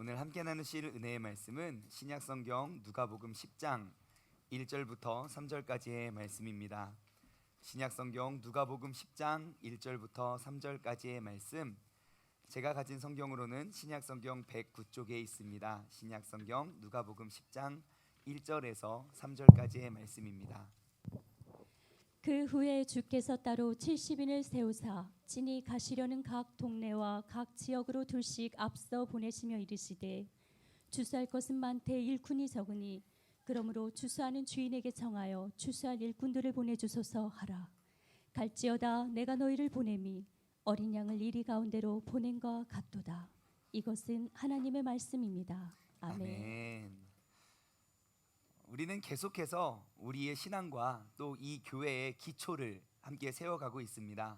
오늘 함께 나누실 은혜의 말씀은 신약성경 누가복음 10장 1절부터 3절까지의 말씀입니다. 신약성경 누가복음 10장 1절부터 3절까지의 말씀, 제가 가진 성경으로는 신약성경 109쪽에 있습니다. 신약성경 누가복음 10장 1절에서 3절까지의 말씀입니다. 그 후에 주께서 따로 70인을 세우사 친히 가시려는 각 동네와 각 지역으로 둘씩 앞서 보내시며 이르시되 주수할 것은 많되 일꾼이 적으니 그러므로 주수하는 주인에게 청하여 주수할 일꾼들을 보내주소서 하라. 갈지어다 내가 너희를 보냄이 어린 양을 이리 가운데로 보낸 것 같도다. 이것은 하나님의 말씀입니다. 아멘. 우리는 계속해서 우리의 신앙과 또 이 교회의 기초를 함께 세워가고 있습니다.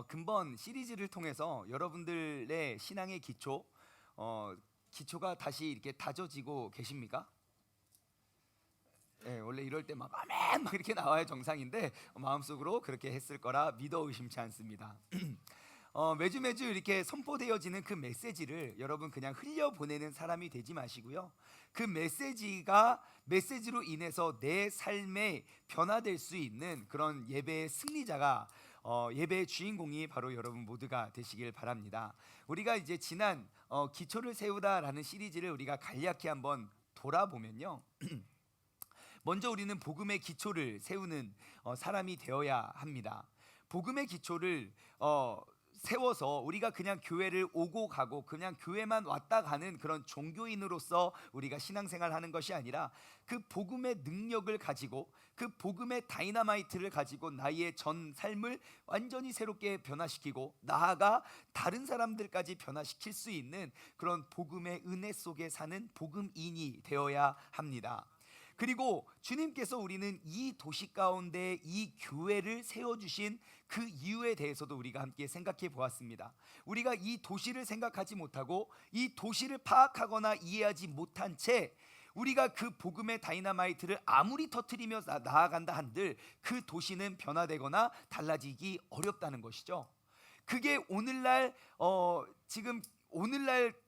근본 시리즈를 통해서 여러분들의 신앙의 기초가 다시 이렇게 다져지고 계십니까? 네, 원래 이럴 때 막 아멘 막 이렇게 나와야 정상인데 마음속으로 그렇게 했을 거라 믿어 의심치 않습니다. 매주 이렇게 선포되어지는 그 메시지를 여러분 그냥 흘려보내는 사람이 되지 마시고요, 그 메시지로 인해서 내 삶에 변화될 수 있는 그런 예배의 승리자가, 예배의 주인공이 바로 여러분 모두가 되시길 바랍니다. 우리가 이제 지난 기초를 세우다라는 시리즈를 우리가 간략히 한번 돌아보면요, 먼저 우리는 복음의 기초를 세우는 사람이 되어야 합니다. 복음의 기초를 세워서 우리가 그냥 교회를 오고 가고 그냥 교회만 왔다 가는 그런 종교인으로서 우리가 신앙생활하는 것이 아니라 그 복음의 능력을 가지고 그 복음의 다이너마이트를 가지고 나의 전 삶을 완전히 새롭게 변화시키고 나아가 다른 사람들까지 변화시킬 수 있는 그런 복음의 은혜 속에 사는 복음인이 되어야 합니다. 그리고 주님께서 우리는 이 도시 가운데 이 교회를 세워주신 그 이유에 대해서도 우리가 함께 생각해 보았습니다. 우리가 이 도시를 생각하지 못하고 이 도시를 파악하거나 이해하지 못한 채 우리가 그 복음의 다이너마이트를 아무리 터뜨리며 나아간다 한들 그 도시는 변화되거나 달라지기 어렵다는 것이죠. 그게 오늘날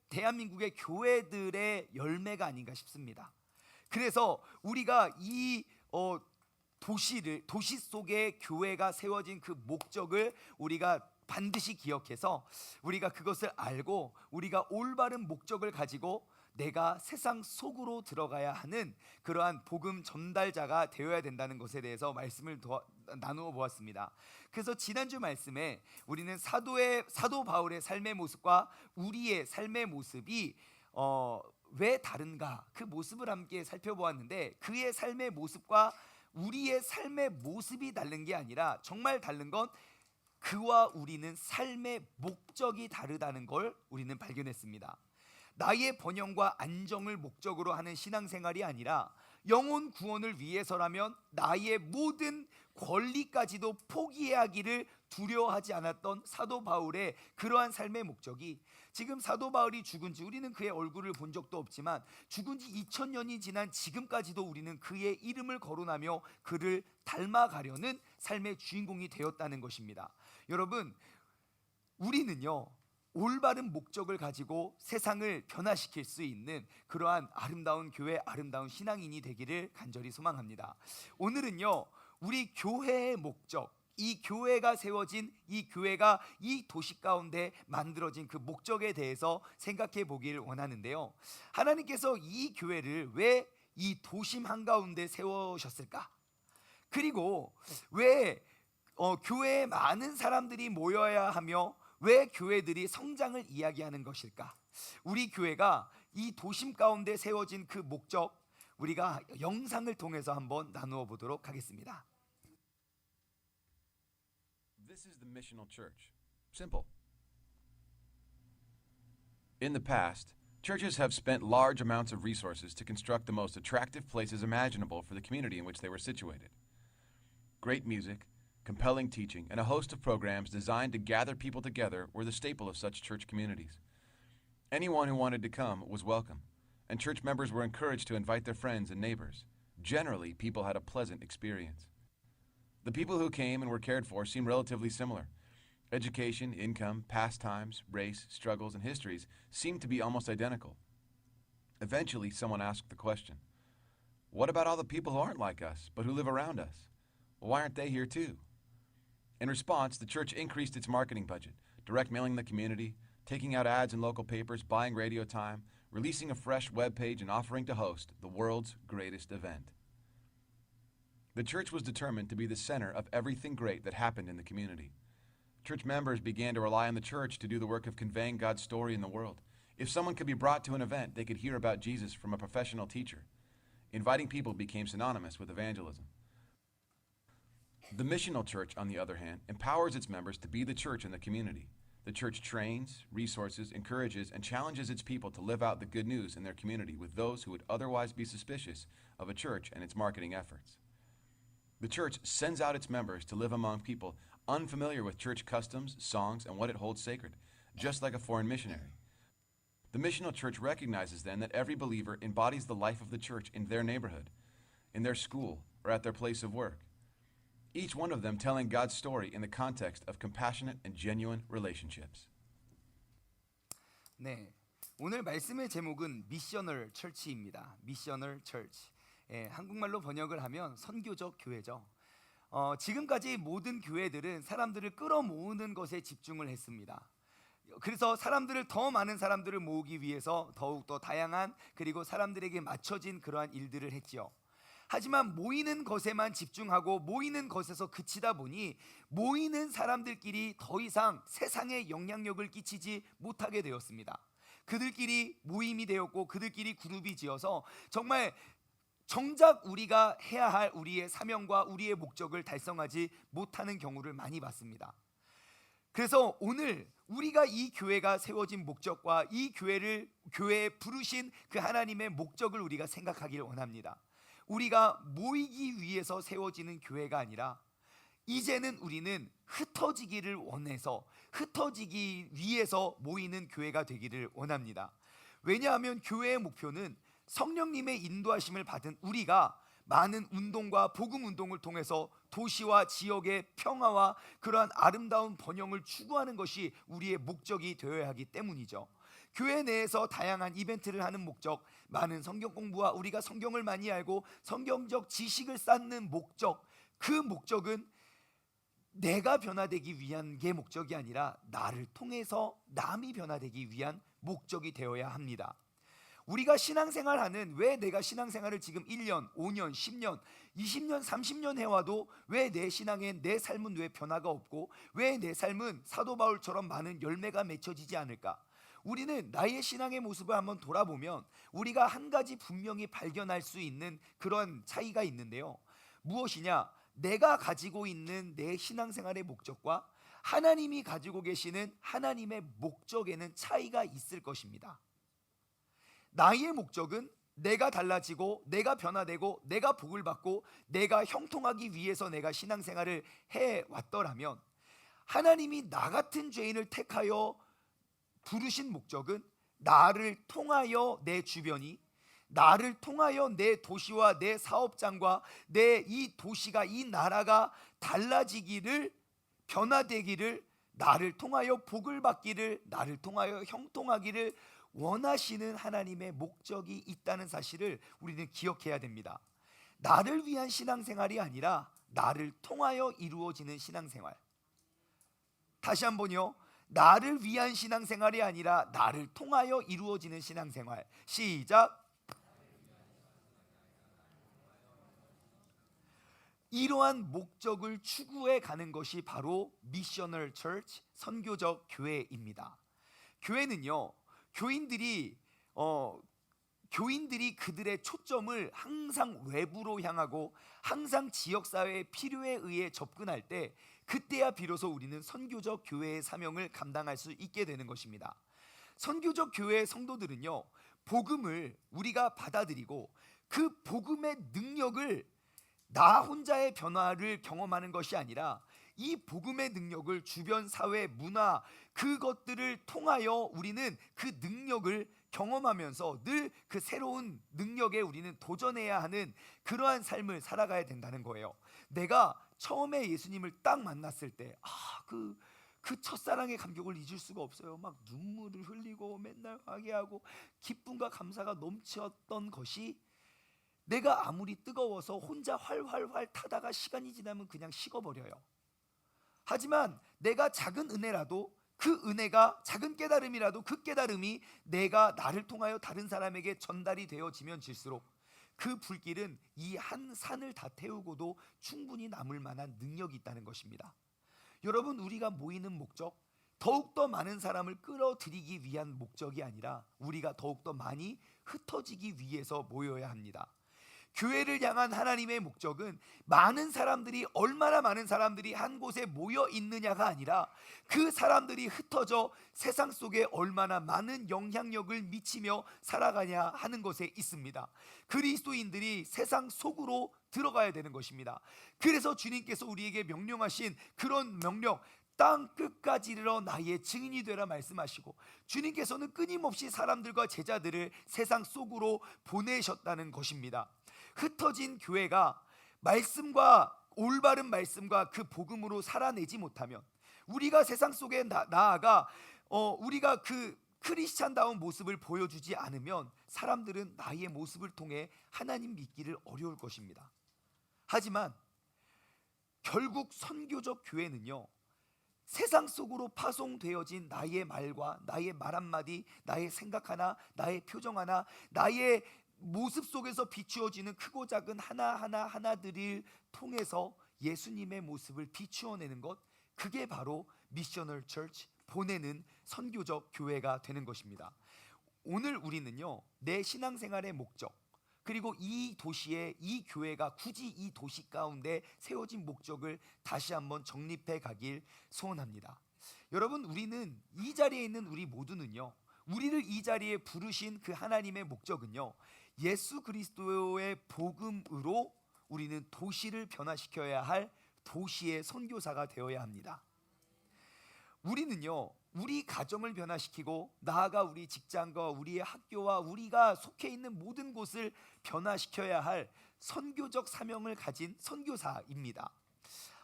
대한민국의 교회들의 열매가 아닌가 싶습니다. 그래서 우리가 이 도시 속에 교회가 세워진 그 목적을 우리가 반드시 기억해서 우리가 그것을 알고 우리가 올바른 목적을 가지고 내가 세상 속으로 들어가야 하는 그러한 복음 전달자가 되어야 된다는 것에 대해서 말씀을 나누어 보았습니다. 그래서 지난주 말씀에 우리는 사도 바울의 삶의 모습과 우리의 삶의 모습이 왜 다른가, 그 모습을 함께 살펴보았는데, 그의 삶의 모습과 우리의 삶의 모습이 다른 게 아니라 정말 다른 건 그와 우리는 삶의 목적이 다르다는 걸 우리는 발견했습니다. 나의 번영과 안정을 목적으로 하는 신앙생활이 아니라 영혼 구원을 위해서라면 나의 모든 권리까지도 포기하기를 두려워하지 않았던 사도 바울의 그러한 삶의 목적이, 지금 사도 바울이 죽은 지 우리는 그의 얼굴을 본 적도 없지만 죽은 지 2000년이 지난 지금까지도 우리는 그의 이름을 거론하며 그를 닮아가려는 삶의 주인공이 되었다는 것입니다. 여러분, 우리는요 올바른 목적을 가지고 세상을 변화시킬 수 있는 그러한 아름다운 교회, 아름다운 신앙인이 되기를 간절히 소망합니다. 오늘은요 우리 교회의 목적, 이 교회가 세워진 이 교회가 이 도시 가운데 만들어진 그 목적에 대해서 생각해 보기를 원하는데요, 하나님께서 이 교회를 왜 이 도심 한가운데 세우셨을까? 그리고 왜 교회에 많은 사람들이 모여야 하며 왜 교회들이 성장을 이야기하는 것일까? 우리 교회가 이 도심 가운데 세워진 그 목적, 우리가 영상을 통해서 한번 나누어 보도록 하겠습니다. This is the missional church. Simple. In the past, churches have spent large amounts of resources to construct the most attractive places imaginable for the community in which they were situated. Great music, compelling teaching, and a host of programs designed to gather people together were the staple of such church communities. Anyone who wanted to come was welcome, and church members were encouraged to invite their friends and neighbors. Generally, people had a pleasant experience. The people who came and were cared for seemed relatively similar. Education, income, pastimes, race, struggles, and histories seemed to be almost identical. Eventually, someone asked the question, what about all the people who aren't like us, but who live around us? Why aren't they here too? In response, the church increased its marketing budget, direct mailing the community, taking out ads in local papers, buying radio time, releasing a fresh web page, and offering to host the world's greatest event. The church was determined to be the center of everything great that happened in the community. Church members began to rely on the church to do the work of conveying God's story in the world. If someone could be brought to an event, they could hear about Jesus from a professional teacher. Inviting people became synonymous with evangelism. The missional church, on the other hand, empowers its members to be the church in the community. The church trains, resources, encourages, and challenges its people to live out the good news in their community with those who would otherwise be suspicious of a church and its marketing efforts. The church sends out its members to live among people unfamiliar with church customs, songs, and what it holds sacred, just like a foreign missionary. The missional church recognizes then that every believer embodies the life of the church in their neighborhood, in their school, or at their place of work. Each one of them telling God's story in the context of compassionate and genuine relationships. 네, 오늘 말씀의 제목은 미셔널 철치입니다. 미셔널 철치. 예, 한국말로 번역을 하면 선교적 교회죠. 지금까지 모든 교회들은 사람들을 끌어모으는 것에 집중을 했습니다. 그래서 사람들을 더 많은 사람들을 모으기 위해서 더욱더 다양한 그리고 사람들에게 맞춰진 그러한 일들을 했지요. 하지만 모이는 것에만 집중하고 모이는 것에서 그치다 보니 모이는 사람들끼리 더 이상 세상에 영향력을 끼치지 못하게 되었습니다. 그들끼리 모임이 되었고 그들끼리 그룹이 지어서 정말 정작 우리가 해야 할 우리의 사명과 우리의 목적을 달성하지 못하는 경우를 많이 봤습니다. 그래서 오늘 우리가 이 교회가 세워진 목적과 이 교회에 부르신 그 하나님의 목적을 우리가 생각하기를 원합니다. 우리가 모이기 위해서 세워지는 교회가 아니라 이제는 우리는 흩어지기를 원해서 흩어지기 위해서 모이는 교회가 되기를 원합니다. 왜냐하면 교회의 목표는 성령님의 인도하심을 받은 우리가 많은 운동과 복음 운동을 통해서 도시와 지역의 평화와 그러한 아름다운 번영을 추구하는 것이 우리의 목적이 되어야 하기 때문이죠. 교회 내에서 다양한 이벤트를 하는 목적, 많은 성경 공부와 우리가 성경을 많이 알고 성경적 지식을 쌓는 목적, 그 목적은 내가 변화되기 위한 게 목적이 아니라 나를 통해서 남이 변화되기 위한 목적이 되어야 합니다. 우리가 신앙생활하는 왜 내가 신앙생활을 지금 1년, 5년, 10년, 20년, 30년 해와도 왜 내 신앙에 내 삶은 왜 변화가 없고 왜 내 삶은 사도 바울처럼 많은 열매가 맺혀지지 않을까? 우리는 나의 신앙의 모습을 한번 돌아보면 우리가 한 가지 분명히 발견할 수 있는 그런 차이가 있는데요. 무엇이냐? 내가 가지고 있는 내 신앙생활의 목적과 하나님이 가지고 계시는 하나님의 목적에는 차이가 있을 것입니다. 나의 목적은 내가 달라지고 내가 변화되고 내가 복을 받고 내가 형통하기 위해서 내가 신앙생활을 해왔더라면 하나님이 나 같은 죄인을 택하여 부르신 목적은 나를 통하여 내 주변이 나를 통하여 내 도시와 내 사업장과 내 이 도시가 이 나라가 달라지기를 변화되기를 나를 통하여 복을 받기를 나를 통하여 형통하기를 원하시는 하나님의 목적이 있다는 사실을 우리는 기억해야 됩니다. 나를 위한 신앙생활이 아니라 나를 통하여 이루어지는 신앙생활. 다시 한번요. 나를 위한 신앙생활이 아니라 나를 통하여 이루어지는 신앙생활. 시작. 이러한 목적을 추구해 가는 것이 바로 미셔널 처치, 선교적 교회입니다. 교회는요, 교인들이 그들의 초점을 항상 외부로 향하고 항상 지역사회의 필요에 의해 접근할 때 그때야 비로소 우리는 선교적 교회의 사명을 감당할 수 있게 되는 것입니다. 선교적 교회의 성도들은요, 복음을 우리가 받아들이고 그 복음의 능력을 나 혼자의 변화를 경험하는 것이 아니라 이 복음의 능력을 주변 사회, 문화 그것들을 통하여 우리는 그 능력을 경험하면서 늘 그 새로운 능력에 우리는 도전해야 하는 그러한 삶을 살아가야 된다는 거예요. 내가 처음에 예수님을 딱 만났을 때 그 첫사랑의 감격을 잊을 수가 없어요. 막 눈물을 흘리고 맨날 화기하고 기쁨과 감사가 넘쳤던 것이 내가 아무리 뜨거워서 혼자 활활활 타다가 시간이 지나면 그냥 식어버려요. 하지만 내가 작은 은혜라도 그 은혜가 작은 깨달음이라도 그 깨달음이 내가 나를 통하여 다른 사람에게 전달이 되어지면 질수록 그 불길은 이 한 산을 다 태우고도 충분히 남을 만한 능력이 있다는 것입니다. 여러분, 우리가 모이는 목적, 더욱더 많은 사람을 끌어들이기 위한 목적이 아니라 우리가 더욱더 많이 흩어지기 위해서 모여야 합니다. 교회를 향한 하나님의 목적은 많은 사람들이, 얼마나 많은 사람들이 한 곳에 모여 있느냐가 아니라 그 사람들이 흩어져 세상 속에 얼마나 많은 영향력을 미치며 살아가냐 하는 것에 있습니다. 그리스도인들이 세상 속으로 들어가야 되는 것입니다. 그래서 주님께서 우리에게 명령하신 그런 명령, 땅 끝까지 이르러 나의 증인이 되라 말씀하시고, 주님께서는 끊임없이 사람들과 제자들을 세상 속으로 보내셨다는 것입니다. 흩어진 교회가 말씀과 올바른 말씀과 그 복음으로 살아내지 못하면, 우리가 세상 속에 나아가 우리가 그 크리스찬다운 모습을 보여주지 않으면 사람들은 나의 모습을 통해 하나님 믿기를 어려울 것입니다. 하지만 결국 선교적 교회는요, 세상 속으로 파송되어진 나의 말과 나의 말 한마디, 나의 생각 하나, 나의 표정 하나, 나의 모습 속에서 비추어지는 크고 작은 하나들을 통해서 예수님의 모습을 비추어내는 것, 그게 바로 미셔널 처치, 보내는 선교적 교회가 되는 것입니다. 오늘 우리는요, 내 신앙생활의 목적, 그리고 이 도시에, 이 교회가 굳이 이 도시 가운데 세워진 목적을 다시 한번 정립해 가길 소원합니다. 여러분, 우리는, 이 자리에 있는 우리 모두는요, 우리를 이 자리에 부르신 그 하나님의 목적은요, 예수 그리스도의 복음으로 우리는 도시를 변화시켜야 할 도시의 선교사가 되어야 합니다. 우리는요, 우리 가정을 변화시키고 나아가 우리 직장과 우리의 학교와 우리가 속해 있는 모든 곳을 변화시켜야 할 선교적 사명을 가진 선교사입니다.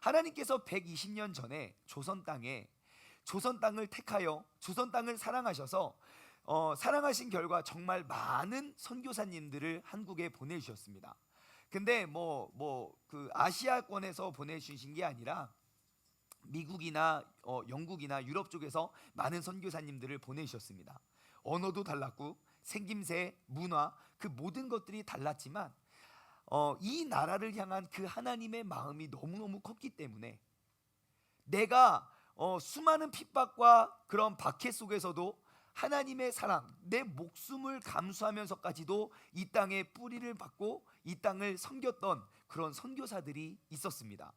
하나님께서 120년 전에 조선 땅을 택하여 조선 땅을 사랑하셔서 사랑하신 결과 정말 많은 선교사님들을 한국에 보내주셨습니다. 근데 그 아시아권에서 보내주신 게 아니라 미국이나 영국이나 유럽 쪽에서 많은 선교사님들을 보내주셨습니다. 언어도 달랐고 생김새, 문화, 그 모든 것들이 달랐지만 이 나라를 향한 그 하나님의 마음이 너무너무 컸기 때문에 내가 수많은 핍박과 그런 박해 속에서도 하나님의 사랑, 내 목숨을 감수하면서까지도 이 땅에 뿌리를 받고 이 땅을 섬겼던 그런 선교사들이 있었습니다.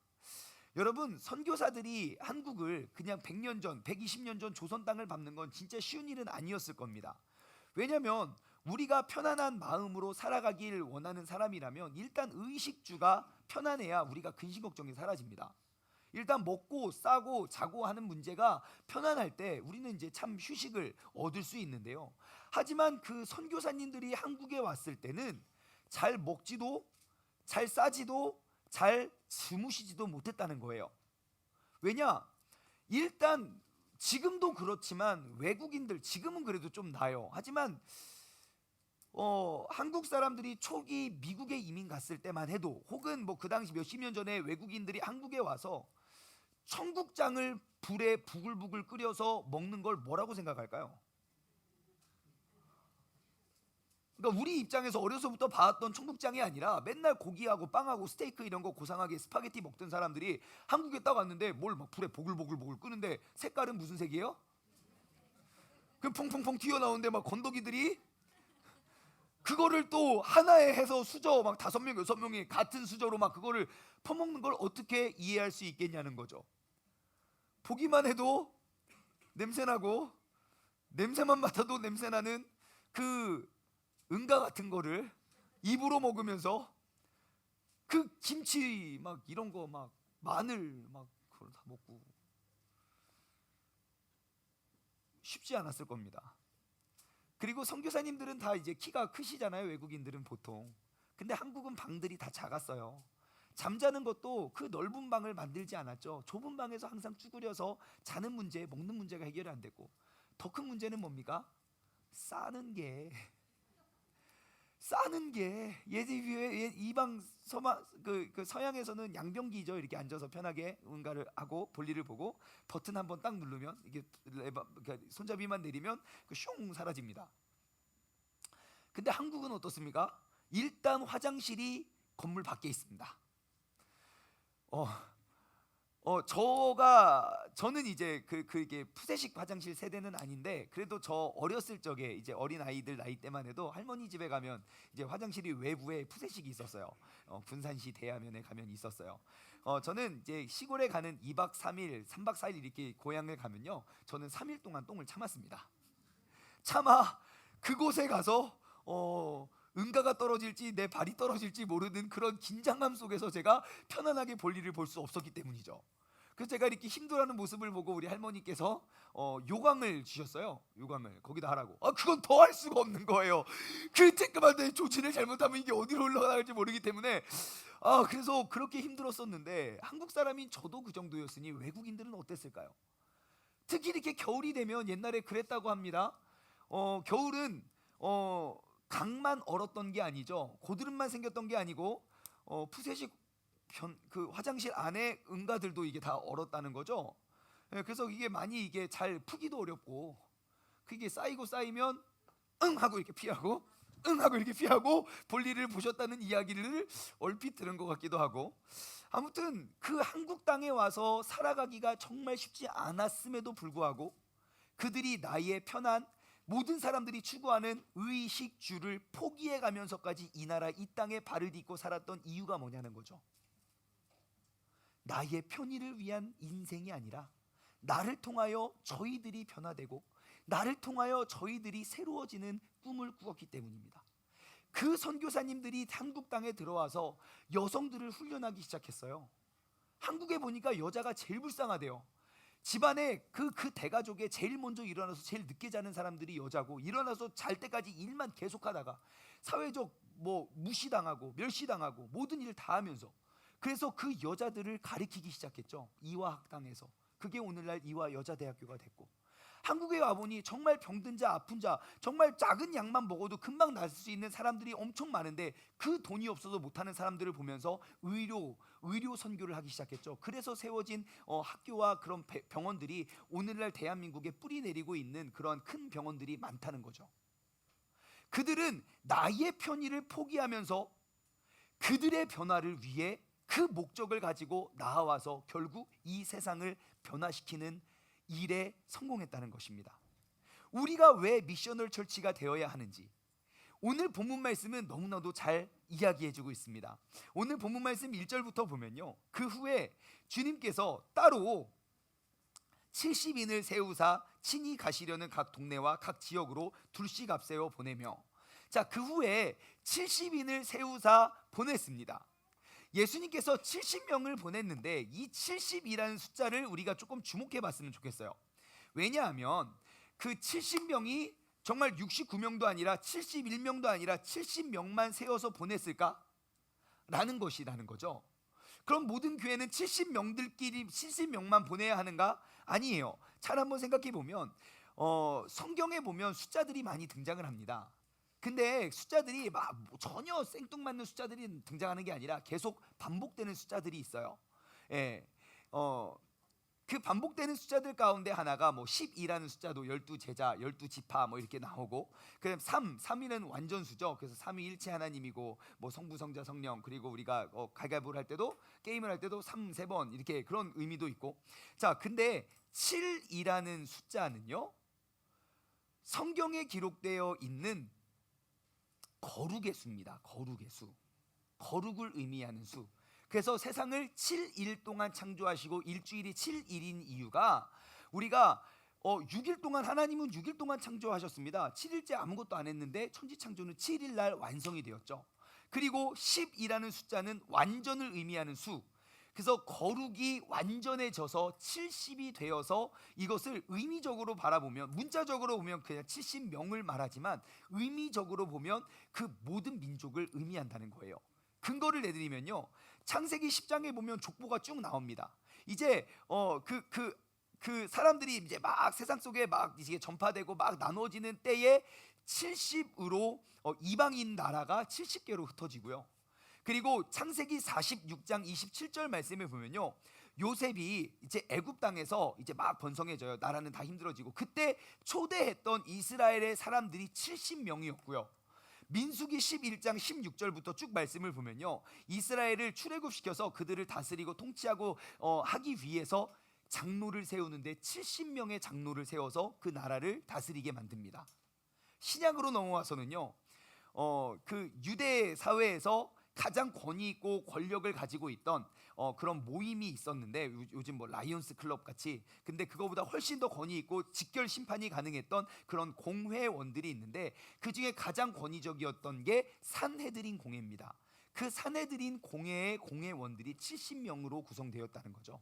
여러분, 선교사들이 한국을 그냥 100년 전, 120년 전 조선 땅을 밟는 건 진짜 쉬운 일은 아니었을 겁니다. 왜냐하면 우리가 편안한 마음으로 살아가길 원하는 사람이라면 일단 의식주가 편안해야 우리가 근심 걱정이 사라집니다. 일단 먹고 싸고 자고 하는 문제가 편안할 때 우리는 이제 참 휴식을 얻을 수 있는데요. 하지만 그 선교사님들이 한국에 왔을 때는 잘 먹지도, 잘 싸지도, 잘 주무시지도 못했다는 거예요. 왜냐? 일단 지금도 그렇지만 외국인들, 지금은 그래도 좀 나아요. 하지만 한국 사람들이 초기 미국에 이민 갔을 때만 해도, 혹은 그 당시 몇십 년 전에 외국인들이 한국에 와서 청국장을 불에 부글부글 끓여서 먹는 걸 뭐라고 생각할까요? 그러니까 우리 입장에서 어려서부터 봐왔던 청국장이 아니라 맨날 고기하고 빵하고 스테이크 이런 거 고상하게 스파게티 먹던 사람들이 한국에 딱 왔는데 뭘 막 불에 보글보글 끄는데 색깔은 무슨 색이에요? 그 퐁퐁퐁 튀어나오는데 막 건더기들이 그거를 또 하나에 해서 수저 막 5명 6명이 같은 수저로 막 그거를 퍼먹는 걸 어떻게 이해할 수 있겠냐는 거죠. 보기만 해도 냄새나고, 냄새만 맡아도 냄새나는 그 은가 같은 거를 입으로 먹으면서 그 김치 막 이런 거 막 마늘 막 그걸 다 먹고 쉽지 않았을 겁니다. 그리고 선교사님들은 다 이제 키가 크시잖아요, 외국인들은 보통. 근데 한국은 방들이 다 작았어요. 잠자는 것도 그 넓은 방을 만들지 않았죠. 좁은 방에서 항상 쭈그려서 자는 문제, 먹는 문제가 해결이 안 되고, 더 큰 문제는 뭡니까? 싸는 게 이방 그 서양에서는 양변기죠. 이렇게 앉아서 편하게 뭔가를 하고 볼일을 보고 버튼 한번 딱 누르면 이게 그러니까 손잡이만 내리면 슝 사라집니다. 근데 한국은 어떻습니까? 일단 화장실이 건물 밖에 있습니다. 저는 이제 그게 푸세식 화장실 세대는 아닌데, 그래도 저 어렸을 적에 이제 어린 아이들 나이 때만 해도 할머니 집에 가면 이제 화장실이 외부에 푸세식이 있었어요. 군산시 대야면에 가면 있었어요. 저는 이제 시골에 가는 2박 3일, 3박 4일 이렇게 고향을 가면요, 저는 3일 동안 똥을 참았습니다. 차마 그곳에 가서 응가가 떨어질지 내 발이 떨어질지 모르는 그런 긴장감 속에서 제가 편안하게 볼일을 볼 수 없었기 때문이죠. 그래서 제가 이렇게 힘들어하는 모습을 보고 우리 할머니께서 요강을 주셨어요. 요강을 거기다 하라고. 그건 더 할 수가 없는 거예요. 그 쬐끄만데 조치를 잘못하면 이게 어디로 올라갈지 모르기 때문에 그래서 그렇게 힘들었었는데, 한국 사람인 저도 그 정도였으니 외국인들은 어땠을까요? 특히 이렇게 겨울이 되면 옛날에 그랬다고 합니다. 겨울은 강만 얼었던 게 아니죠. 고드름만 생겼던 게 아니고 푸세식 그 화장실 안에 응가들도 이게 다 얼었다는 거죠. 그래서 이게 많이 이게 잘 푸기도 어렵고, 그게 쌓이면 응 하고 이렇게 피하고 응 하고 이렇게 피하고 볼일을 보셨다는 이야기를 얼핏 들은 것 같기도 하고, 아무튼 그 한국 땅에 와서 살아가기가 정말 쉽지 않았음에도 불구하고 그들이 나의 편한 모든 사람들이 추구하는 의식주를 포기해 가면서까지 이 나라 이 땅에 발을 딛고 살았던 이유가 뭐냐는 거죠. 나의 편의를 위한 인생이 아니라 나를 통하여 저희들이 변화되고 나를 통하여 저희들이 새로워지는 꿈을 꾸었기 때문입니다. 그 선교사님들이 한국 땅에 들어와서 여성들을 훈련하기 시작했어요. 한국에 보니까 여자가 제일 불쌍하대요. 집안에 그 대가족에 제일 먼저 일어나서 제일 늦게 자는 사람들이 여자고, 일어나서 잘 때까지 일만 계속하다가 사회적 무시당하고 멸시당하고 모든 일을 다 하면서, 그래서 그 여자들을 가리키기 시작했죠. 이화학당에서. 그게 오늘날 이화여자대학교가 됐고, 한국에 와보니 정말 병든 자, 아픈 자, 정말 작은 약만 먹어도 금방 날 수 있는 사람들이 엄청 많은데, 그 돈이 없어서 못하는 사람들을 보면서 의료 선교를 하기 시작했죠. 그래서 세워진 학교와 그런 병원들이 오늘날 대한민국에 뿌리 내리고 있는 그런 큰 병원들이 많다는 거죠. 그들은 나의 편의를 포기하면서 그들의 변화를 위해 그 목적을 가지고 나와서 결국 이 세상을 변화시키는 일에 성공했다는 것입니다. 우리가 왜 미셔널 처치가 되어야 하는지 오늘 본문 말씀은 너무나도 잘 이야기해주고 있습니다. 오늘 본문 말씀 1절부터 보면요, 그 후에 주님께서 따로 70인을 세우사 친히 가시려는 각 동네와 각 지역으로 둘씩 앞세워 보내며, 그 후에 70인을 세우사 보냈습니다. 예수님께서 70명을 보냈는데 이 70이라는 숫자를 우리가 조금 주목해 봤으면 좋겠어요. 왜냐하면 그 70명이 정말 69명도 아니라 71명도 아니라 70명만 세워서 보냈을까? 라는 것이라는 거죠. 그럼 모든 교회는 70명들끼리 70명만 보내야 하는가? 아니에요. 잘 한번 생각해 보면 성경에 보면 숫자들이 많이 등장을 합니다. 근데 숫자들이 전혀 생뚱맞는 숫자들이 등장하는 게 아니라 계속 반복되는 숫자들이 있어요. 그 반복되는 숫자들 가운데 하나가 12라는 숫자도 12제자, 12지파 이렇게 나오고, 그다음 3위는 완전수죠. 그래서 삼위일체 하나님이고 성부, 성자, 성령, 그리고 우리가 가위바위보를 할 때도 게임을 할 때도 3번 이렇게 그런 의미도 있고. 근데 7이라는 숫자는요, 성경에 기록되어 있는 거룩의 수입니다. 거룩의 수, 거룩을 의미하는 수. 그래서 세상을 7일 동안 창조하시고 일주일이 7일인 이유가, 우리가 6일 동안, 하나님은 6일 동안 창조하셨습니다. 7일째 아무것도 안 했는데 천지창조는 7일 날 완성이 되었죠. 그리고 10이라는 숫자는 완전을 의미하는 수. 그래서 거룩이 완전해져서 70이 되어서, 이것을 의미적으로 바라보면, 문자적으로 보면 그냥 70명을 말하지만 의미적으로 보면 그 모든 민족을 의미한다는 거예요. 근거를 내드리면요, 창세기 10장에 보면 족보가 쭉 나옵니다. 이제 그 사람들이 이제 막 세상 속에 막 이게 전파되고 막 나눠지는 때에 70으로 이방인 나라가 70개로 흩어지고요. 그리고 창세기 46장 27절 말씀에 보면요, 요셉이 이제 애굽 땅에서 이제 막 번성해져요. 나라는 다 힘들어지고, 그때 초대했던 이스라엘의 사람들이 70명이었고요. 민수기 11장 16절부터 쭉 말씀을 보면요, 이스라엘을 출애굽시켜서 그들을 다스리고 통치하고 하기 위해서 장로를 세우는데 70명의 장로를 세워서 그 나라를 다스리게 만듭니다. 신약으로 넘어와서는요, 그 유대 사회에서 가장 권위 있고 권력을 가지고 있던 그런 모임이 있었는데, 요즘 뭐 라이온스 클럽 같이, 근데 그거보다 훨씬 더 권위 있고 직결 심판이 가능했던 그런 공회원들이 있는데, 그 중에 가장 권위적이었던 게 산헤드린 공회입니다. 그 산헤드린 공회의 공회원들이 70명으로 구성되었다는 거죠.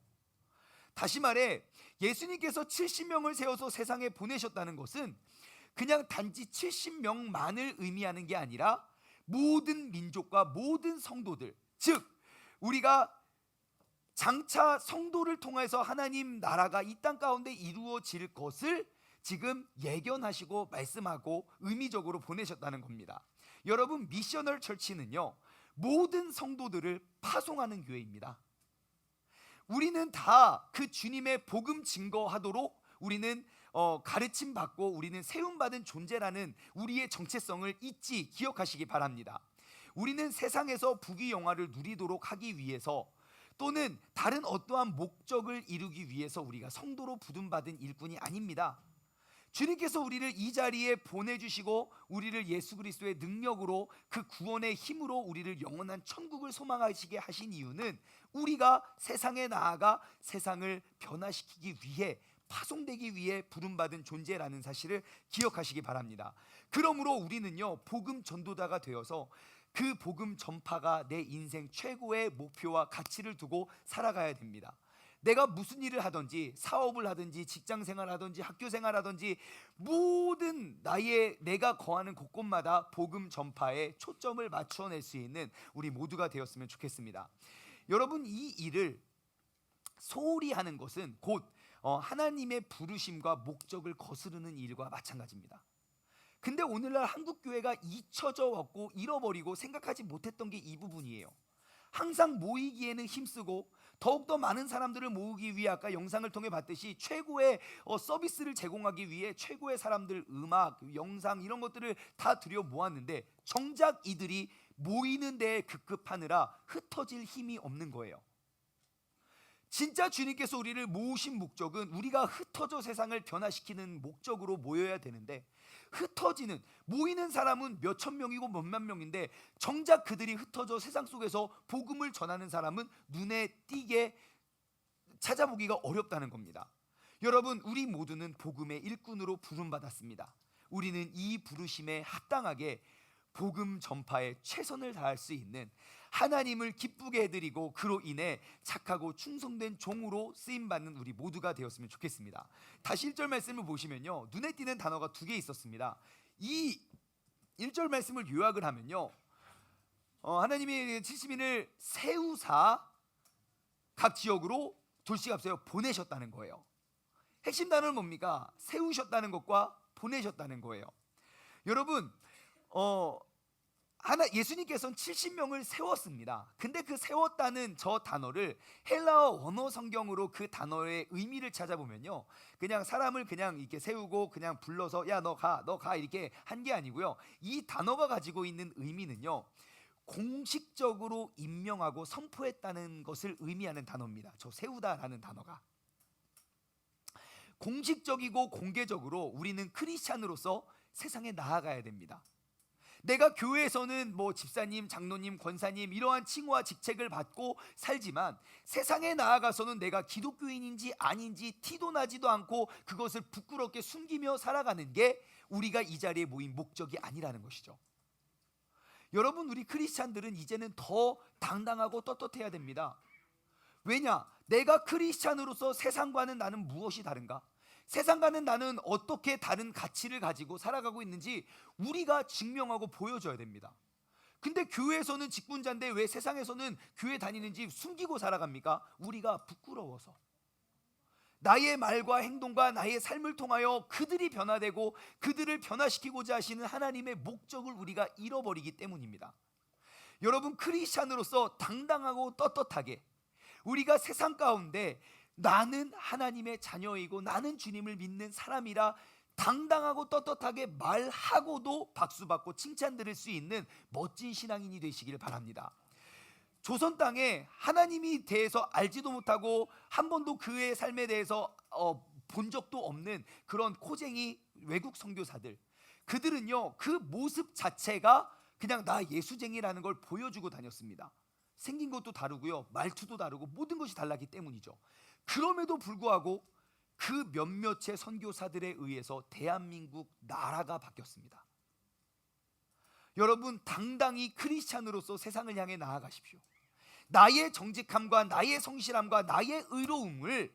다시 말해, 예수님께서 70명을 세워서 세상에 보내셨다는 것은 그냥 단지 70명만을 의미하는 게 아니라 모든 민족과 모든 성도들, 즉 우리가 장차 성도를 통해서 하나님 나라가 이 땅 가운데 이루어질 것을 지금 예견하시고 말씀하고 의미적으로 보내셨다는 겁니다. 여러분, 미셔널 철치는요, 모든 성도들을 파송하는 교회입니다. 우리는 다 그 주님의 복음 증거하도록 우리는 가르침 받고 우리는 세움 받은 존재라는 우리의 정체성을 잊지 기억하시기 바랍니다. 우리는 세상에서 부귀영화를 누리도록 하기 위해서, 또는 다른 어떠한 목적을 이루기 위해서 우리가 성도로 부름받은 일꾼이 아닙니다. 주님께서 우리를 이 자리에 보내주시고 우리를 예수 그리스도의 능력으로, 그 구원의 힘으로 우리를 영원한 천국을 소망하시게 하신 이유는 우리가 세상에 나아가 세상을 변화시키기 위해, 파송되기 위해 부름받은 존재라는 사실을 기억하시기 바랍니다. 그러므로 우리는요, 복음 전도자가 되어서 그 복음 전파가 내 인생 최고의 목표와 가치를 두고 살아가야 됩니다. 내가 무슨 일을 하든지, 사업을 하든지, 직장생활 하든지, 학교생활 하든지, 모든 내가 거하는 곳곳마다 복음 전파에 초점을 맞춰낼 수 있는 우리 모두가 되었으면 좋겠습니다. 여러분, 이 일을 소홀히 하는 것은 곧 하나님의 부르심과 목적을 거스르는 일과 마찬가지입니다. 근데 오늘날 한국교회가 잊혀져 왔고 잃어버리고 생각하지 못했던 게 이 부분이에요. 항상 모이기에는 힘쓰고 더욱더 많은 사람들을 모으기 위해, 아까 영상을 통해 봤듯이 최고의 서비스를 제공하기 위해 최고의 사람들, 음악, 영상 이런 것들을 다 들여 모았는데 정작 이들이 모이는 데에 급급하느라 흩어질 힘이 없는 거예요. 진짜 주님께서 우리를 모으신 목적은 우리가 흩어져 세상을 변화시키는 목적으로 모여야 되는데, 흩어지는, 모이는 사람은 몇천 명이고 몇만 명인데 정작 그들이 흩어져 세상 속에서 복음을 전하는 사람은 눈에 띄게 찾아보기가 어렵다는 겁니다. 여러분, 우리 모두는 복음의 일꾼으로 부름받았습니다. 우리는 이 부르심에 합당하게 복음 전파에 최선을 다할 수 있는, 하나님을 기쁘게 해드리고 그로 인해 착하고 충성된 종으로 쓰임받는 우리 모두가 되었으면 좋겠습니다. 다시 1절 말씀을 보시면요, 눈에 띄는 단어가 두 개 있었습니다. 이 1절 말씀을 요약을 하면요, 하나님이 70인을 세우사 각 지역으로 돌씩 앞서 보내셨다는 거예요. 핵심 단어는 뭡니까? 세우셨다는 것과 보내셨다는 거예요. 여러분, 예수님께서는 70명을 세웠습니다. 근데 그 세웠다는 저 단어를 헬라어 원어 성경으로 그 단어의 의미를 찾아보면요, 그냥 사람을 그냥 이렇게 세우고 그냥 불러서 야 너 가 이렇게 한 게 아니고요, 이 단어가 가지고 있는 의미는요, 공식적으로 임명하고 선포했다는 것을 의미하는 단어입니다. 저 세우다라는 단어가 공식적이고 공개적으로 우리는 크리스찬으로서 세상에 나아가야 됩니다. 내가 교회에서는 뭐 집사님, 장로님, 권사님 이러한 칭호와 직책을 받고 살지만 세상에 나아가서는 내가 기독교인인지 아닌지 티도 나지도 않고 그것을 부끄럽게 숨기며 살아가는 게 우리가 이 자리에 모인 목적이 아니라는 것이죠. 여러분, 우리 크리스찬들은 이제는 더 당당하고 떳떳해야 됩니다. 왜냐? 내가 크리스찬으로서 세상과는 나는 무엇이 다른가? 세상과는 나는 어떻게 다른 가치를 가지고 살아가고 있는지 우리가 증명하고 보여줘야 됩니다. 근데 교회에서는 직분자인데 왜 세상에서는 교회 다니는지 숨기고 살아갑니까? 우리가 부끄러워서. 나의 말과 행동과 나의 삶을 통하여 그들이 변화되고 그들을 변화시키고자 하시는 하나님의 목적을 우리가 잃어버리기 때문입니다. 여러분, 크리스찬으로서 당당하고 떳떳하게 우리가 세상 가운데 나는 하나님의 자녀이고 나는 주님을 믿는 사람이라 당당하고 떳떳하게 말하고도 박수받고 칭찬 들을 수 있는 멋진 신앙인이 되시길 바랍니다. 조선 땅에 하나님이 대해서 알지도 못하고 한 번도 그의 삶에 대해서 본 적도 없는 그런 코쟁이 외국 선교사들, 그들은요 그 모습 자체가 그냥 나 예수쟁이라는 걸 보여주고 다녔습니다. 생긴 것도 다르고요, 말투도 다르고 모든 것이 달랐기 때문이죠. 그럼에도 불구하고 그 몇몇의 선교사들에 의해서 대한민국 나라가 바뀌었습니다. 여러분, 당당히 크리스찬으로서 세상을 향해 나아가십시오. 나의 정직함과 나의 성실함과 나의 의로움을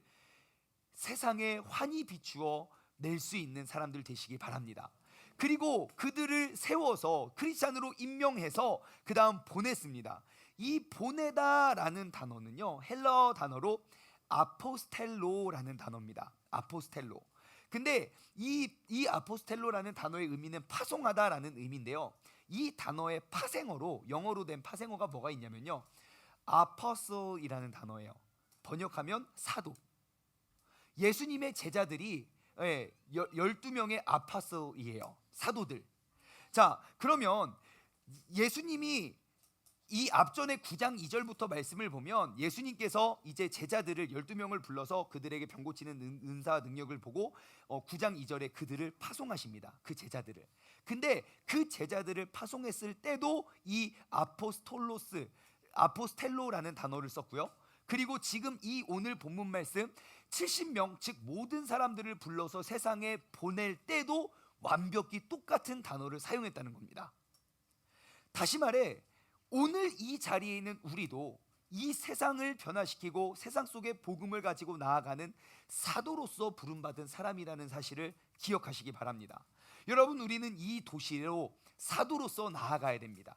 세상에 환히 비추어 낼 수 있는 사람들 되시기 바랍니다. 그리고 그들을 세워서 크리스찬으로 임명해서 그 다음 보냈습니다. 이 보내다라는 단어는요 헬라어 단어로 아포스텔로라는 단어입니다. 아포스텔로. 근데 이 아포스텔로라는 단어의 의미는 파송하다라는 의미인데요, 이 단어의 파생어로, 영어로 된 파생어가 뭐가 있냐면요, 아포스토이라는 단어예요. 번역하면 사도. 예수님의 제자들이 12명의 아포스토이에요. 사도들. 자, 그러면 예수님이 이 앞전에 9장 2절부터 말씀을 보면 예수님께서 이제 제자들을 12명을 불러서 그들에게 병 고치는 은사 능력을 보고 9장 2절에 그들을 파송하십니다. 그 제자들을. 근데 그 제자들을 파송했을 때도 이 아포스텔로라는 단어를 썼고요. 그리고 지금 이 오늘 본문 말씀 70명, 즉 모든 사람들을 불러서 세상에 보낼 때도 완벽히 똑같은 단어를 사용했다는 겁니다. 다시 말해 오늘 이 자리에 있는 우리도 이 세상을 변화시키고 세상 속에 복음을 가지고 나아가는 사도로서 부름받은 사람이라는 사실을 기억하시기 바랍니다. 여러분, 우리는 이 도시로 사도로서 나아가야 됩니다.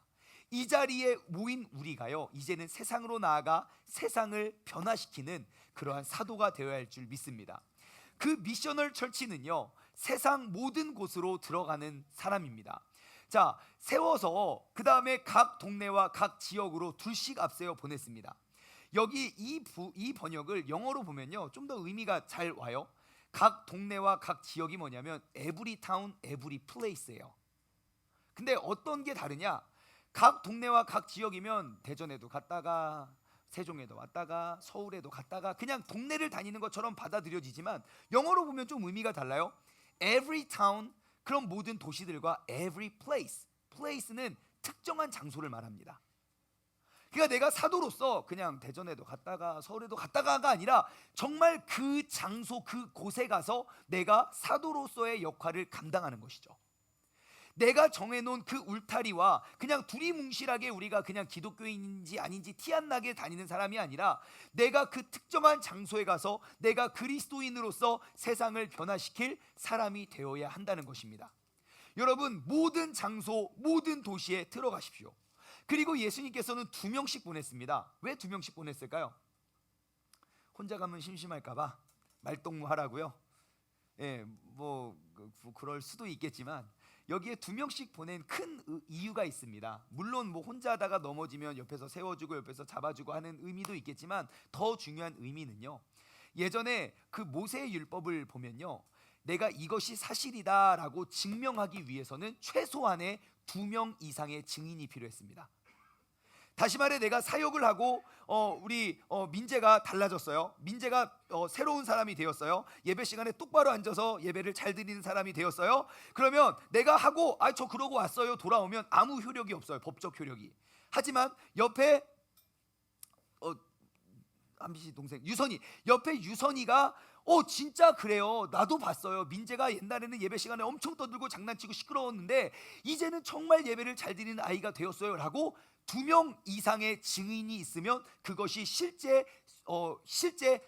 이 자리에 모인 우리가요 이제는 세상으로 나아가 세상을 변화시키는 그러한 사도가 되어야 할 줄 믿습니다. 그 미셔널 처치는요 세상 모든 곳으로 들어가는 사람입니다. 자, 세워서 그 다음에 각 동네와 각 지역으로 둘씩 앞세워 보냈습니다. 여기 이 번역을 영어로 보면요 좀 더 의미가 잘 와요. 각 동네와 각 지역이 뭐냐면 every town, every place예요. 근데 어떤 게 다르냐, 각 동네와 각 지역이면 대전에도 갔다가 세종에도 왔다가 서울에도 갔다가 그냥 동네를 다니는 것처럼 받아들여지지만 영어로 보면 좀 의미가 달라요. every town, 그런 모든 도시들과 every place, place는 특정한 장소를 말합니다. 그러니까 내가 사도로서 그냥 대전에도 갔다가 서울에도 갔다가가 아니라 정말 그 장소, 그 곳에 가서 내가 사도로서의 역할을 감당하는 것이죠. 내가 정해놓은 그 울타리와 그냥 두리뭉실하게 우리가 그냥 기독교인인지 아닌지 티 안 나게 다니는 사람이 아니라 내가 그 특정한 장소에 가서 내가 그리스도인으로서 세상을 변화시킬 사람이 되어야 한다는 것입니다. 여러분, 모든 장소, 모든 도시에 들어가십시오. 그리고 예수님께서는 2명씩 보냈습니다. 왜 2명씩 보냈을까요? 혼자 가면 심심할까봐 말동무 하라고요. 그럴 수도 있겠지만 여기에 2명씩 보낸 큰 이유가 있습니다. 물론 혼자 하다가 넘어지면 옆에서 세워주고 옆에서 잡아주고 하는 의미도 있겠지만 더 중요한 의미는요, 예전에 그 모세의 율법을 보면요 내가 이것이 사실이다라고 증명하기 위해서는 최소한의 2명 이상의 증인이 필요했습니다. 다시 말해 내가 사역을 하고 우리 민재가 달라졌어요. 민재가 새로운 사람이 되었어요. 예배 시간에 똑바로 앉아서 예배를 잘 드리는 사람이 되었어요. 그러면 내가 하고 저 그러고 왔어요 돌아오면 아무 효력이 없어요, 법적 효력이. 하지만 옆에 한비씨 동생 유선이, 옆에 유선이가 진짜 그래요, 나도 봤어요, 민재가 옛날에는 예배 시간에 엄청 떠들고 장난치고 시끄러웠는데 이제는 정말 예배를 잘 드리는 아이가 되었어요 라고 2명 이상의 증인이 있으면 그것이 실제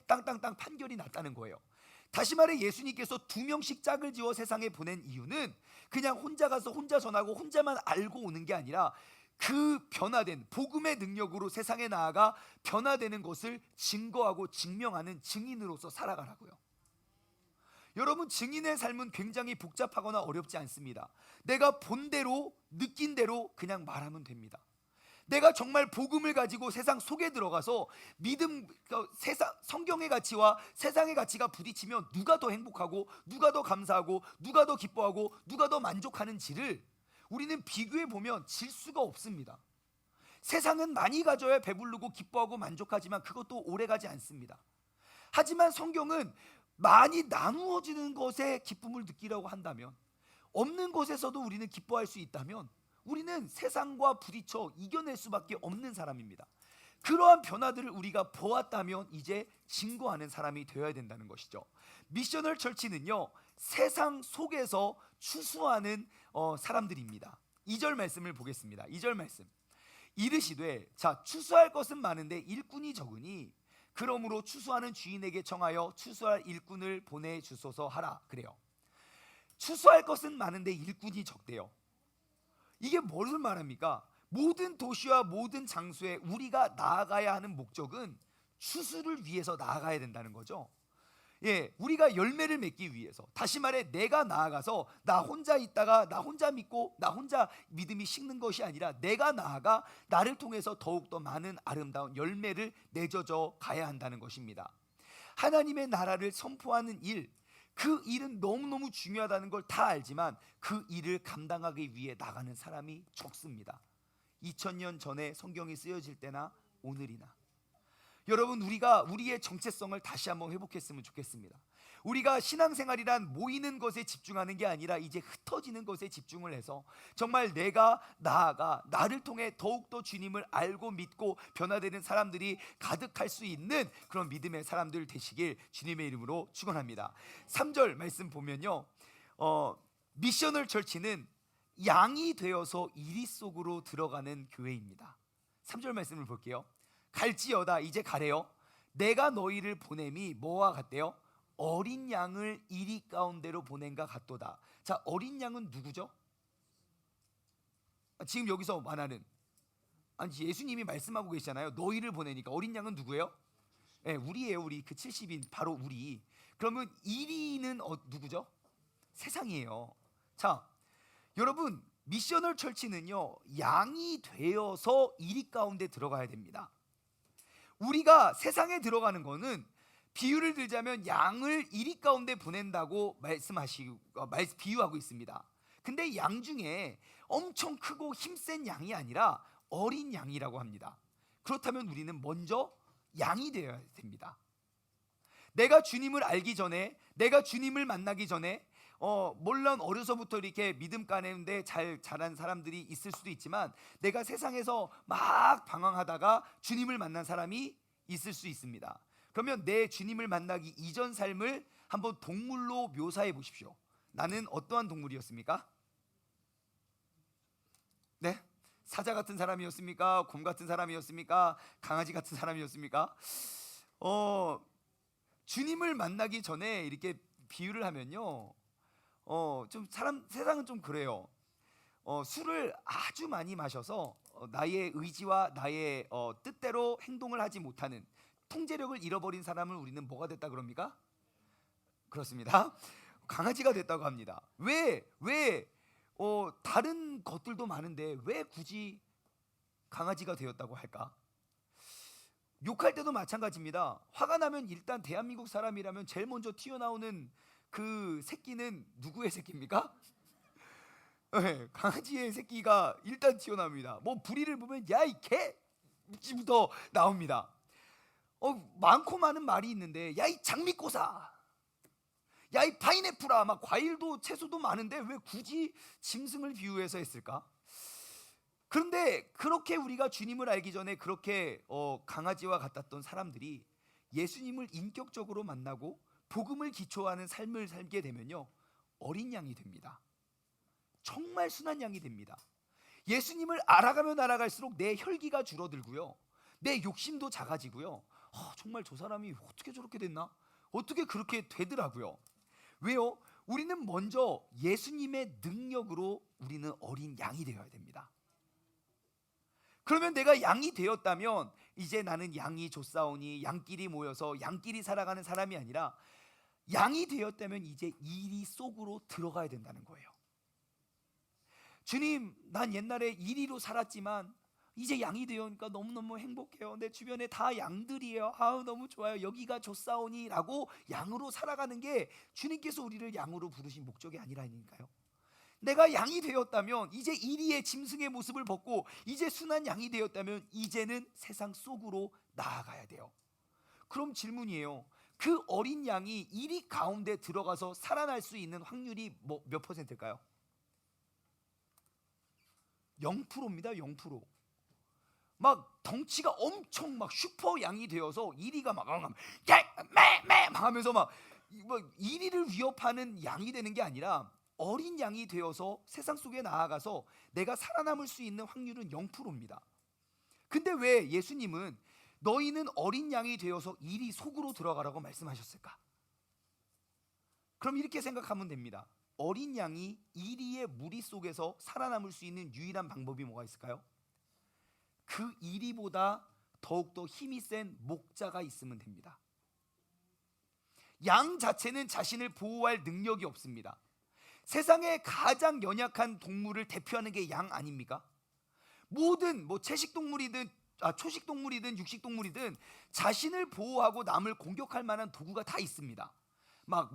땅땅땅 판결이 났다는 거예요. 다시 말해 예수님께서 2명씩 짝을 지어 세상에 보낸 이유는 그냥 혼자 가서 혼자 전하고 혼자만 알고 오는 게 아니라 그 변화된 복음의 능력으로 세상에 나아가 변화되는 것을 증거하고 증명하는 증인으로서 살아가라고요. 여러분, 증인의 삶은 굉장히 복잡하거나 어렵지 않습니다. 내가 본 대로 느낀 대로 그냥 말하면 됩니다. 내가 정말 복음을 가지고 세상 속에 들어가서 믿음, 세상 성경의 가치와 세상의 가치가 부딪히면 누가 더 행복하고 누가 더 감사하고 누가 더 기뻐하고 누가 더 만족하는지를 우리는 비교해 보면 질 수가 없습니다. 세상은 많이 가져야 배부르고 기뻐하고 만족하지만 그것도 오래가지 않습니다. 하지만 성경은 많이 나누어지는 것에 기쁨을 느끼라고 한다면, 없는 것에서도 우리는 기뻐할 수 있다면 우리는 세상과 부딪혀 이겨낼 수밖에 없는 사람입니다. 그러한 변화들을 우리가 보았다면 이제 증거하는 사람이 되어야 된다는 것이죠. 미셔널 철치는요, 세상 속에서 추수하는 사람들입니다. 2절 말씀을 보겠습니다. 2절 말씀. 이르시되, 자, 추수할 것은 많은데 일꾼이 적으니 그러므로 추수하는 주인에게 청하여 추수할 일꾼을 보내주소서 하라. 그래요. 추수할 것은 많은데 일꾼이 적대요. 이게 뭘 말합니까? 모든 도시와 모든 장소에 우리가 나아가야 하는 목적은 추수를 위해서 나아가야 된다는 거죠. 예, 우리가 열매를 맺기 위해서, 다시 말해 내가 나아가서 나 혼자 있다가 나 혼자 믿고 나 혼자 믿음이 식는 것이 아니라 내가 나아가 나를 통해서 더욱더 많은 아름다운 열매를 내젖어 가야 한다는 것입니다. 하나님의 나라를 선포하는 일, 그 일은 너무너무 중요하다는 걸 다 알지만 그 일을 감당하기 위해 나가는 사람이 적습니다. 2000년 전에 성경이 쓰여질 때나 오늘이나. 여러분, 우리가 우리의 정체성을 다시 한번 회복했으면 좋겠습니다. 우리가 신앙생활이란 모이는 것에 집중하는 게 아니라 이제 흩어지는 것에 집중을 해서 정말 내가 나아가 나를 통해 더욱더 주님을 알고 믿고 변화되는 사람들이 가득할 수 있는 그런 믿음의 사람들 되시길 주님의 이름으로 축원합니다. 3절 말씀 보면요, 미셔널 철치는 양이 되어서 이리 속으로 들어가는 교회입니다. 3절 말씀을 볼게요. 갈지어다, 이제 가래요. 내가 너희를 보냄이 뭐와 같대요? 어린 양을 이리 가운데로 보낸가 같도다. 자, 어린 양은 누구죠? 지금 여기서 말하는, 아니, 예수님이 말씀하고 계시잖아요. 너희를 보내니까 어린 양은 누구예요? 네, 우리예요. 우리 그 70인 바로 우리. 그러면 이리는 누구죠? 세상이에요. 자, 여러분, 미셔널 철치는요, 양이 되어서 이리 가운데 들어가야 됩니다. 우리가 세상에 들어가는 거는, 비유를 들자면 양을 이리 가운데 보낸다고 비유하고 있습니다. 근데 양 중에 엄청 크고 힘센 양이 아니라 어린 양이라고 합니다. 그렇다면 우리는 먼저 양이 되어야 됩니다. 내가 주님을 알기 전에, 내가 주님을 만나기 전에, 물론 어려서부터 이렇게 믿음 가운데 잘 자란 사람들이 있을 수도 있지만 내가 세상에서 막 방황하다가 주님을 만난 사람이 있을 수 있습니다. 그러면 내 주님을 만나기 이전 삶을 한번 동물로 묘사해 보십시오. 나는 어떠한 동물이었습니까? 네? 사자 같은 사람이었습니까? 곰 같은 사람이었습니까? 강아지 같은 사람이었습니까? 주님을 만나기 전에 이렇게 비유를 하면요, 세상은 좀 그래요. 술을 아주 많이 마셔서 나의 의지와 나의 뜻대로 행동을 하지 못하는, 통제력을 잃어버린 사람을 우리는 뭐가 됐다 그럽니까? 그렇습니다. 강아지가 됐다고 합니다. 왜 다른 것들도 많은데 왜 굳이 강아지가 되었다고 할까? 욕할 때도 마찬가지입니다. 화가 나면 일단 대한민국 사람이라면 제일 먼저 튀어나오는 그 새끼는 누구의 새끼입니까? 네, 강아지의 새끼가 일단 튀어나옵니다. 뭐 불의를 보면 야 이 개부터 나옵니다. 많고 많은 말이 있는데, 야 이 장미꽃아, 야 이 파인애플아, 막 과일도 채소도 많은데 왜 굳이 짐승을 비유해서 했을까? 그런데 그렇게 우리가 주님을 알기 전에 그렇게 강아지와 같았던 사람들이 예수님을 인격적으로 만나고 복음을 기초하는 삶을 살게 되면요, 어린 양이 됩니다. 정말 순한 양이 됩니다. 예수님을 알아가면 알아갈수록 내 혈기가 줄어들고요, 내 욕심도 작아지고요. 정말 저 사람이 어떻게 저렇게 됐나? 어떻게 그렇게 되더라고요. 왜요? 우리는 먼저 예수님의 능력으로 우리는 어린 양이 되어야 됩니다. 그러면 내가 양이 되었다면 이제 나는 양이 족사오니 양끼리 모여서 양끼리 살아가는 사람이 아니라 양이 되었다면 이제 이리 속으로 들어가야 된다는 거예요. 주님, 난 옛날에 이리로 살았지만 이제 양이 되었으니까 너무너무 행복해요. 내 주변에 다 양들이에요. 아우 너무 좋아요. 여기가 족사오니 라고 양으로 살아가는 게 주님께서 우리를 양으로 부르신 목적이 아니라니까요. 내가 양이 되었다면 이제 이리의 짐승의 모습을 벗고 이제 순한 양이 되었다면 이제는 세상 속으로 나아가야 돼요. 그럼 질문이에요. 그 어린 양이 이리 가운데 들어가서 살아날 수 있는 확률이 몇 퍼센트일까요? 0%입니다. 0%. 막 덩치가 엄청 막 슈퍼 양이 되어서 이리가 막 하면서 막 이리를 위협하는 양이 되는 게 아니라 어린 양이 되어서 세상 속에 나아가서 내가 살아남을 수 있는 확률은 0%입니다. 근데 왜 예수님은 너희는 어린 양이 되어서 이리 속으로 들어가라고 말씀하셨을까? 그럼 이렇게 생각하면 됩니다. 어린 양이 이리의 무리 속에서 살아남을 수 있는 유일한 방법이 뭐가 있을까요? 그 이리보다 더욱더 힘이 센 목자가 있으면 됩니다. 양 자체는 자신을 보호할 능력이 없습니다. 세상에 가장 연약한 동물을 대표하는 게 양 아닙니까? 모든 채식동물이든 초식동물이든 육식동물이든 자신을 보호하고 남을 공격할 만한 도구가 다 있습니다. 막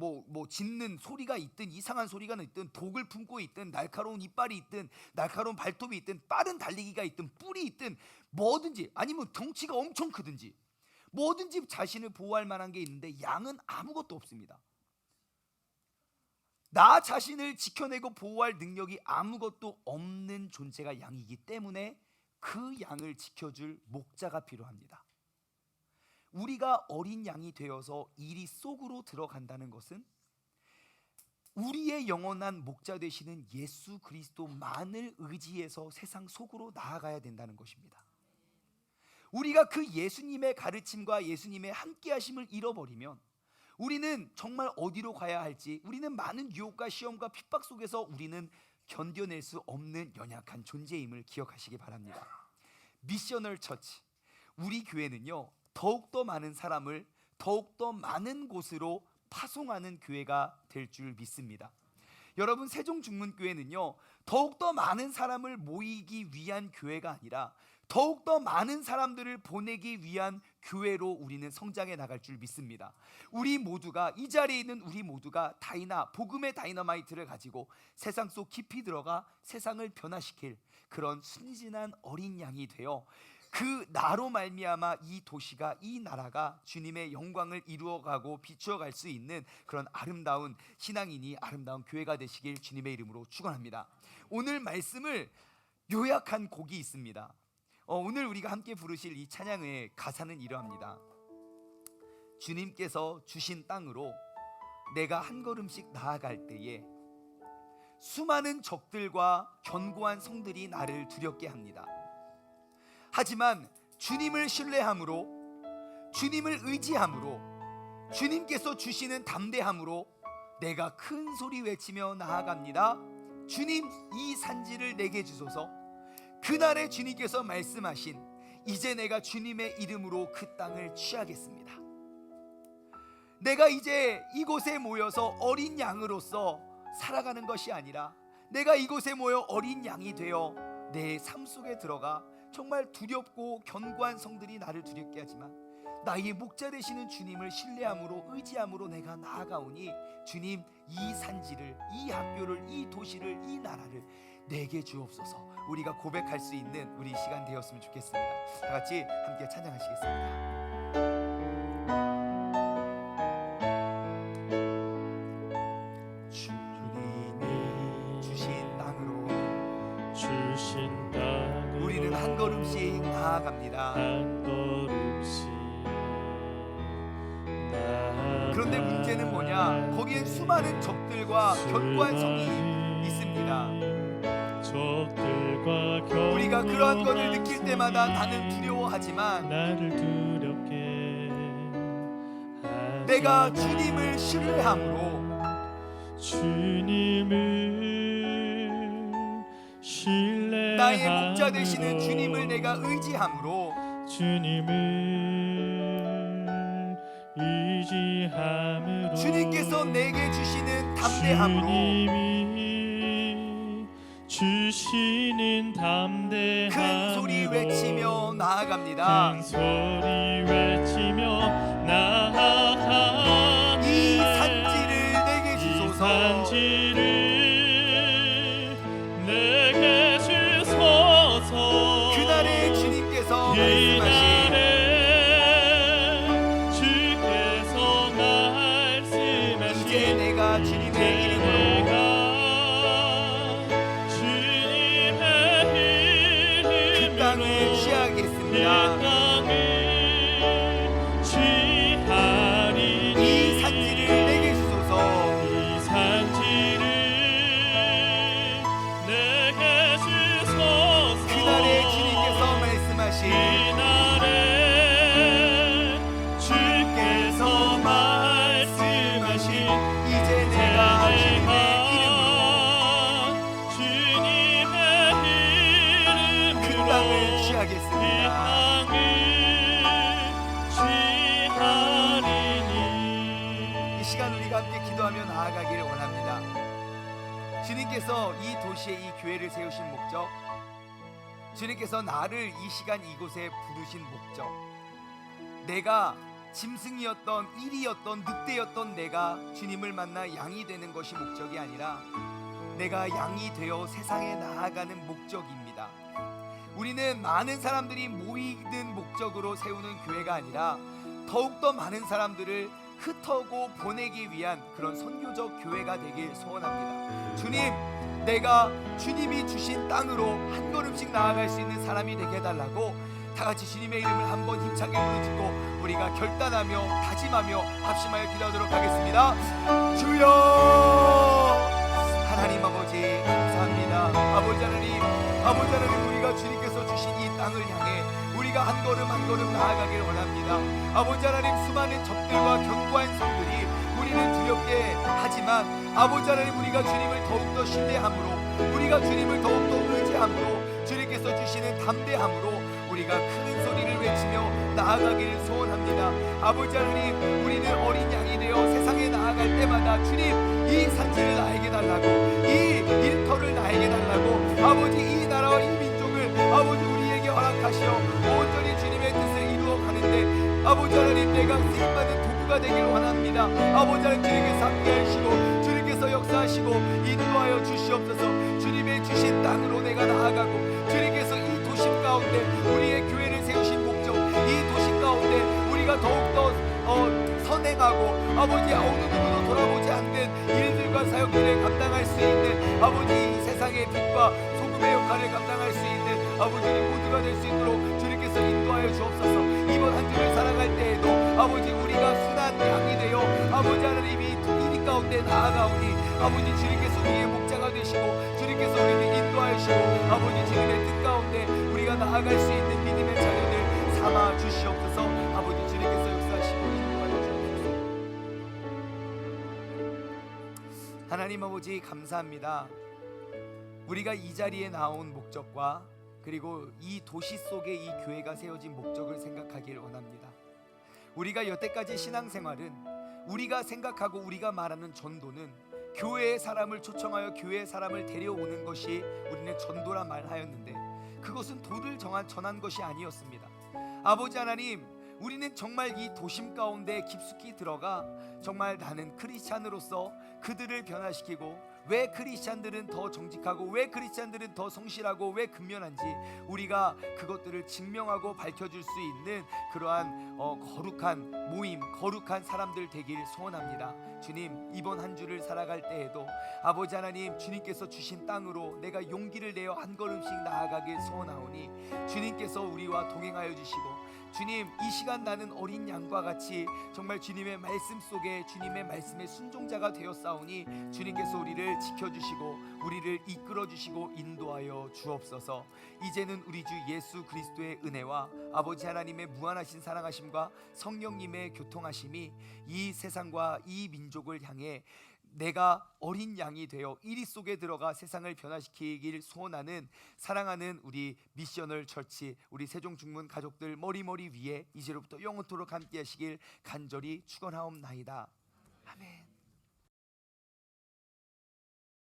짖는 소리가 있든 이상한 소리가 있든 독을 품고 있든 날카로운 이빨이 있든 날카로운 발톱이 있든 빠른 달리기가 있든 뿔이 있든 뭐든지 아니면 덩치가 엄청 크든지 뭐든지 자신을 보호할 만한 게 있는데 양은 아무것도 없습니다. 나 자신을 지켜내고 보호할 능력이 아무것도 없는 존재가 양이기 때문에 그 양을 지켜줄 목자가 필요합니다. 우리가 어린 양이 되어서 이리 속으로 들어간다는 것은 우리의 영원한 목자 되시는 예수 그리스도만을 의지해서 세상 속으로 나아가야 된다는 것입니다. 우리가 그 예수님의 가르침과 예수님의 함께하심을 잃어버리면 우리는 정말 어디로 가야 할지, 우리는 많은 유혹과 시험과 핍박 속에서 우리는 견뎌낼 수 없는 연약한 존재임을 기억하시기 바랍니다. 미셔널 처치, 우리 교회는요 더욱더 많은 사람을 더욱더 많은 곳으로 파송하는 교회가 될 줄 믿습니다. 여러분, 세종중문교회는요 더욱더 많은 사람을 모이기 위한 교회가 아니라 더욱더 많은 사람들을 보내기 위한 교회로 우리는 성장해 나갈 줄 믿습니다. 우리 모두가, 이 자리에 있는 우리 모두가 복음의 다이너마이트를 가지고 세상 속 깊이 들어가 세상을 변화시킬 그런 순진한 어린 양이 되어 그 나로 말미암아 이 도시가, 이 나라가 주님의 영광을 이루어가고 비추어갈 수 있는 그런 아름다운 신앙인이, 아름다운 교회가 되시길 주님의 이름으로 축원합니다. 오늘 말씀을 요약한 곡이 있습니다. 오늘 우리가 함께 부르실 이 찬양의 가사는 이러합니다. 주님께서 주신 땅으로 내가 한 걸음씩 나아갈 때에 수많은 적들과 견고한 성들이 나를 두렵게 합니다. 하지만 주님을 신뢰함으로, 주님을 의지함으로, 주님께서 주시는 담대함으로 내가 큰 소리 외치며 나아갑니다. 주님, 이 산지를 내게 주소서. 그날에 주님께서 말씀하신 이제 내가 주님의 이름으로 그 땅을 취하겠습니다. 내가 이제 이곳에 모여서 어린 양으로서 살아가는 것이 아니라 내가 이곳에 모여 어린 양이 되어 내 삶 속에 들어가 정말 두렵고 견고한 성들이 나를 두렵게 하지만 나의 목자 되시는 주님을 신뢰함으로, 의지함으로 내가 나아가오니 주님, 이 산지를, 이 학교를, 이 도시를, 이 나라를 내게 주옵소서. 우리가 고백할 수 있는 우리 시간 되었으면 좋겠습니다. 다 같이 함께 찬양하시겠습니다. 우리는 한 걸음씩 나아갑니다. 그런데 문제는 뭐냐? 거기엔 수많은 적들과 견고한 성이 있습니다. 우리가 그러한 것을 느낄 때마다 나는 두려워하지만 내가 주님을 신뢰함으로 나의 목자 되시는 주님을 내가 의지함으로 주님을 의지함으로 주님께서 내게 주시는 담대함으로 주님이 주시는 담대함으로 큰 소리 외치며 나아갑니다. 큰 소리 외치며 나아가니 이 산지를 내게 이 주소서. 산지를 내게 주소서 그날에 주님께서 말씀하신 그날에 주께서 말씀하신 이제 내가 주님의 이름으로 그 땅을 취하겠습니다. 이 산지를 내게 주소서. 이 산지를 내게 주소서 그날에 주님께서 말씀하신 그날에 주께서 말씀하신 이제 내가 주님의 이름으로 그 땅을 취하겠습니다. 이 시간 우리가 함께 기도하며 나아가기를 원합니다. 주님께서 이 도시에 이 교회를 세우신 목적, 주님께서 나를 이 시간 이곳에 부르신 목적, 내가 짐승이었던 일이었던 늑대였던 내가 주님을 만나 양이 되는 것이 목적이 아니라 내가 양이 되어 세상에 나아가는 목적입니다. 우리는 많은 사람들이 모이는 목적으로 세우는 교회가 아니라 더욱더 많은 사람들을 흩어고 보내기 위한 그런 선교적 교회가 되길 소원합니다. 주님, 내가 주님이 주신 땅으로 한 걸음씩 나아갈 수 있는 사람이 되게 해달라고 다 같이 주님의 이름을 한번 힘차게 부르짖고 우리가 결단하며 다짐하며 합심하여 기도하도록 하겠습니다. 주여, 하나님 아버지 감사합니다. 아버지 하나님 우리가 주님께서 주신 이 땅을 향해 우리가 한 걸음 한 걸음 나아가길 원합니다. 아버지 하나님, 수많은 적들과 견고한 성들이 우리를 두렵게 하지만 아버지 하나님, 우리가 주님을 더욱더 신뢰함으로 우리가 주님을 더욱더 의지함으로 주님께서 주시는 담대함으로 우리가 큰 소리를 외치며 나아가기를 소원합니다. 아버지 하나님, 우리는 어린 양이 되어 세상에 나아갈 때마다 주님, 이 산지를 나에게 달라고, 이 일터를 나에게 달라고, 아버지 이 나라와 이 민족을 아버지 우리에게 허락하시어 온전히 주님의 뜻을 이루어 가는데 아버지 하나님, 내가 쓰임받은 도구가 되길 원합니다. 아버지 하나님, 주님께서 함께하시고 주님께서 역사하시고 인도하여 주시옵소서. 주님의 주신 땅으로 내가 나아가고 주님께서 이 도심 가운데 우리의 교회를 세우신 목적, 이 도심 가운데 우리가 더욱더 선행하고 아버지 어느 누구도 돌아보지 않는 일들과 사역들을 감당할 수 있는 아버지 이 세상의 빛과 소금의 역할을 감당할 수 있는 아버지님 모두가 될 수 있도록 주님께서 인도하여 주옵소서. 이번 한 주를 살아갈 때에도 아버지 우리가 순한 양이 되어 아버지 하나님이 이 가운데 나아가오니 아버지 주님께서 우리의 목자가 되시고 주님께서 우리를 인도하시고 아버지 주님의 뜻 가운데 우리가 나아갈 수 있는 믿음의 자녀들 삼아 주시옵소서. 아버지 주님께서 역사하시고 인도하여 주옵소서. 하나님 아버지 감사합니다. 우리가 이 자리에 나온 목적과 그리고 이 도시 속에 이 교회가 세워진 목적을 생각하길 원합니다. 우리가 여태까지 신앙생활은 우리가 생각하고 우리가 말하는 전도는 교회의 사람을 초청하여 교회의 사람을 데려오는 것이 우리는 전도라 말하였는데 그것은 도를 전한 것이 아니었습니다. 아버지 하나님, 우리는 정말 이 도심 가운데 깊숙이 들어가 정말 나는 크리스찬으로서 그들을 변화시키고 왜 크리스찬들은 더 정직하고 왜 크리스찬들은 더 성실하고 왜 근면한지 우리가 그것들을 증명하고 밝혀줄 수 있는 그러한 거룩한 모임, 거룩한 사람들 되길 소원합니다. 주님, 이번 한 주를 살아갈 때에도 아버지 하나님, 주님께서 주신 땅으로 내가 용기를 내어 한 걸음씩 나아가길 소원하오니 주님께서 우리와 동행하여 주시고 주님, 이 시간 나는 어린 양과 같이 정말 주님의 말씀 속에 주님의 말씀의 순종자가 되었사오니 주님께서 우리를 지켜주시고 우리를 이끌어주시고 인도하여 주옵소서. 이제는 우리 주 예수 그리스도의 은혜와 아버지 하나님의 무한하신 사랑하심과 성령님의 교통하심이 이 세상과 이 민족을 향해 내가 어린 양이 되어 이리 속에 들어가 세상을 변화시키길 소원하는 사랑하는 우리 미셔널 처치, 우리 세종중문 가족들 머리머리 위에 이제로부터 영원토록 함께 하시길 간절히 축원하옵나이다. 아멘.